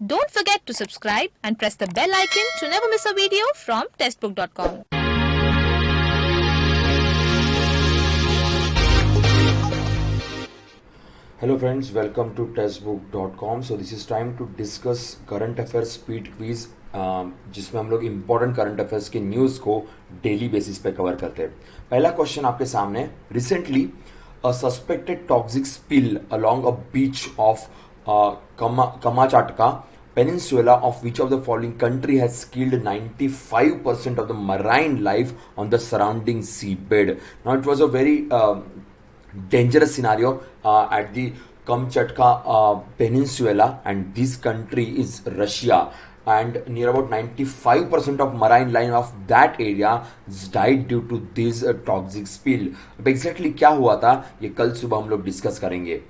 Don't forget to subscribe and press the bell icon to never miss a video from testbook.com. Hello friends, welcome to testbook.com. So this is time to discuss current affairs speed quiz जिसमें हम लोग important current affairs के news को daily basis पे cover करते हैं. पहला question आपके सामने. Recently a suspected toxic spill along a beach of Kamchatka Peninsula of which of the following country has killed 95% of the marine life on the surrounding seabed. Now it was a very dangerous scenario at the Kamchatka Peninsula, and this country is Russia, and near about 95% of marine life of that area died due to this toxic spill. अब exactly क्या हुआ था ये कल सुबह हम लोग discuss करेंगे.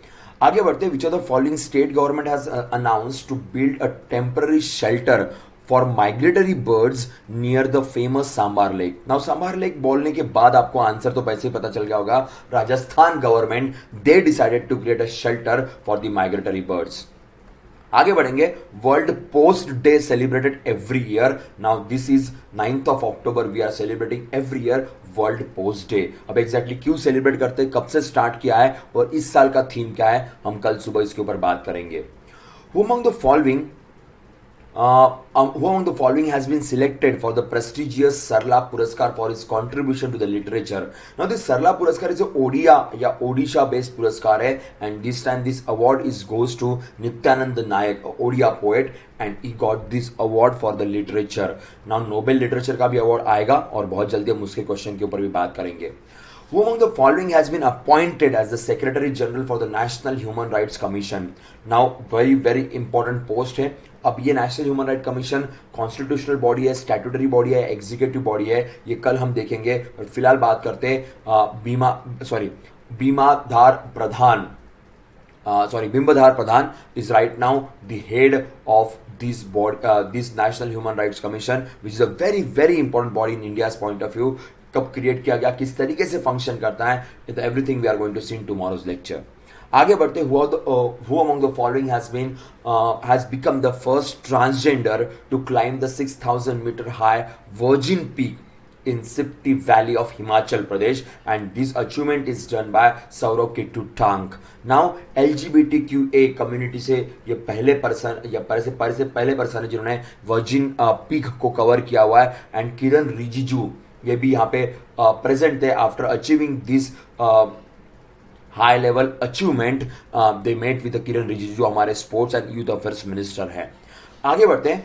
आगे बढ़ते. Which of the following state government has announced to build a temporary shelter for migratory birds near the famous Sambhar lake. Now Sambhar lake बोलने के बाद आपको आंसर तो पैसे पता चल गया होगा. Rajasthan government they decided to create a shelter for the migratory birds. आगे बढ़ेंगे. World post day celebrated every year. Now this is 9th of October. We are celebrating every year world post day. अब exactly क्यों celebrate करते हैं, कब से start किया है और इस साल का थीम क्या है, हम कल सुबह इसके ऊपर बात करेंगे. Who among the following has been selected for the prestigious Sarla Puraskar for his contribution to the literature. Now this Sarla Puraskar is a Odia या Odisha based पुरस्कार है, and this time this award goes to Nityanand Nayak, a Odia poet, and he got this award for the literature. Now Nobel literature का भी award आएगा और बहुत जल्दी हम उसके क्वेश्चन के ऊपर भी बात करेंगे. Who among the following has been appointed as the Secretary General for the National Human Rights Commission? Now very important post है. अब ये national human right commission constitutional body है, स्टैट्यूटरी बॉडी है, एग्जीक्यूटिव बॉडी है, ये कल हम देखेंगे. फिलहाल बात करते हैं बिंबधार प्रधान is right now the head of this National Human Rights Commission, which is a very important body in India's point of view. कब क्रिएट किया गया, किस तरीके से फंक्शन करता है, everything we are going to see in tomorrow's lecture. आगे बढ़ते. who among the following has become the first transgender to climb the 6,000 meter high Virgin Peak in Spiti Valley of Himachal Pradesh, and this achievement is done by Saurav Ketutank. Now LGBTQA community से ये पहले person है जिन्होंने virgin peak को cover किया हुआ है, and किरण रिजिजू ये भी यहाँ पे प्रेजेंट थे. After achieving this high level achievement they met with Kiran Rijiju, हमारे sports and youth affairs minister है. आगे बढ़ते हैं.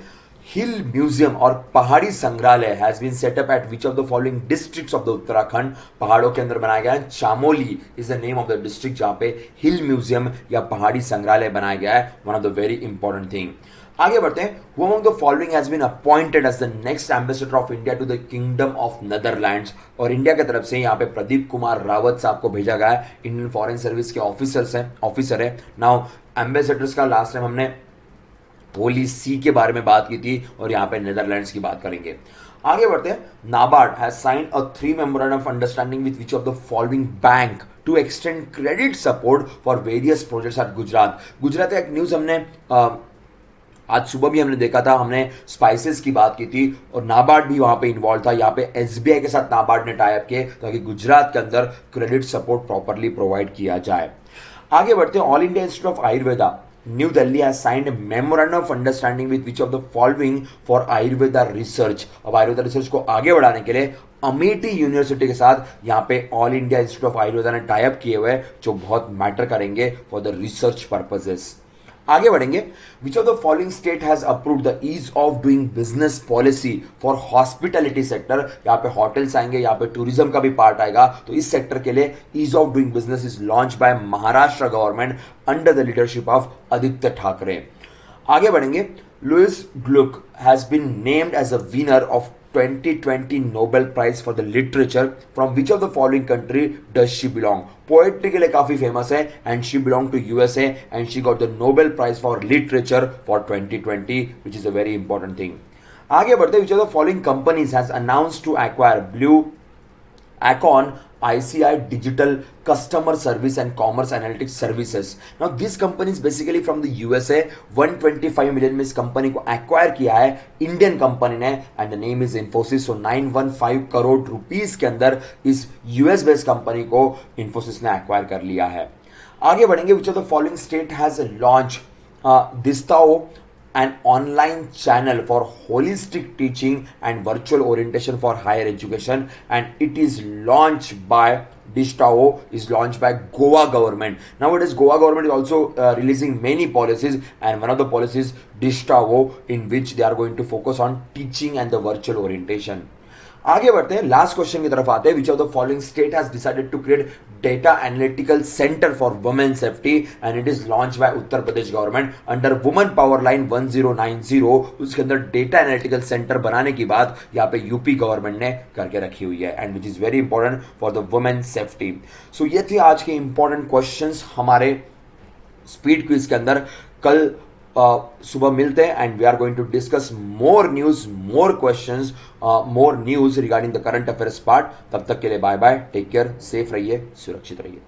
हिल म्यूजियम और पहाड़ी संग्रहालय has been set up at which of the following districts of the Uttarakhand. पहाड़ों के अंदर बनाया गया है. Chamoli is the name of the district जहां पे हिल म्यूजियम या पहाड़ी संग्रहालय बनाया गया है. One of the very important thing. आगे बढ़ते हैं. Who among the following has been appointed as the next ambassador of India to the Kingdom of Netherlands? और इंडिया की तरफ से यहाँ पे प्रदीप कुमार रावत साहब को भेजा गया है. इंडियन फॉरेन सर्विस के ऑफिसर है. नाउ एम्बेसडर्स का लास्ट टाइम हमने होली सी के बारे में बात की थी और यहाँ पे नेदरलैंड्स की बात करेंगे. आगे बढ़ते हैं. NABARD has signed a 3 memorandum of understanding with which of the following bank to extend credit support for various projects at Gujarat. Gujarat का एक न्यूज हमने आज सुबह भी हमने देखा था. हमने स्पाइसेस की बात की थी और नाबार्ड भी वहां पे इन्वॉल्व था. यहाँ पे एसबीआई के साथ नाबार्ड ने टाई अप किए ताकि गुजरात के अंदर क्रेडिट सपोर्ट प्रॉपरली प्रोवाइड किया जाए. आगे बढ़ते हैं. All India institute of Ayurveda new Delhi has signed A memorandum of understanding with which of the following for Ayurveda research. अब आयुर्वेदा रिसर्च को आगे बढ़ाने के लिए अमेठी यूनिवर्सिटी के साथ यहाँ पे all India institute of Ayurveda ने टाई अप किए हुए, जो बहुत मैटर करेंगे फॉर द रिसर्च पर्पजेस. आगे बढ़ेंगे. Which of the following state has approved the ease of doing business policy for hospitality sector. यहाँ पे होटल्स आएंगे, यहाँ पे टूरिज्म का भी पार्ट आएगा. तो इस सेक्टर के लिए ease of doing business is launch by Maharashtra government under the leadership of Aaditya Thackeray. आगे बढ़ेंगे. Louise Gluck has been named as a winner of 2020 Nobel Prize for the Literature. From which of the following country does she belong? Poetry के लिए काफी famous है, and she belonged to USA, and she got the Nobel Prize for Literature for 2020, which is a very important thing. आगे बढ़ते. Which of the following companies has announced to acquire Blue Acon ICI Digital Customer Service and Commerce Analytics Services. Now this company is basically from the USA. 125 million में इस company को acquire किया है Indian company ने, and the name is Infosys. So 915 crore rupees के अंदर इस US based company को इन्फोसिस ने एक्वायर कर लिया है. आगे बढ़ेंगे. Which of the following state has launch दिस्ताओ, an online channel for holistic teaching and virtual orientation for higher education, and it is launched by Distao, is launched by Goa government. Nowadays Goa government is also releasing many policies, and one of the policies Distao, in which they are going to focus on teaching and the virtual orientation. आगे बढ़ते हैं. Last question की तरफ आते हैं. Which of the following state has decided to create data analytical centre for women safety, and it is launch by Uttar Pradesh government under women power line 1090. उसके अंदर data analytical centre बनाने की बात यहाँ पे यूपी गवर्नमेंट ने करके रखी हुई है, and which is very important for the women safety. So ये थे आज के इंपॉर्टेंट क्वेश्चंस हमारे स्पीड क्विज के अंदर. कल सुबह मिलते हैं, and we are going to discuss more news, more questions, more news regarding the current affairs part. तब तक के लिए bye bye, take care, safe रहिए, सुरक्षित रहिए.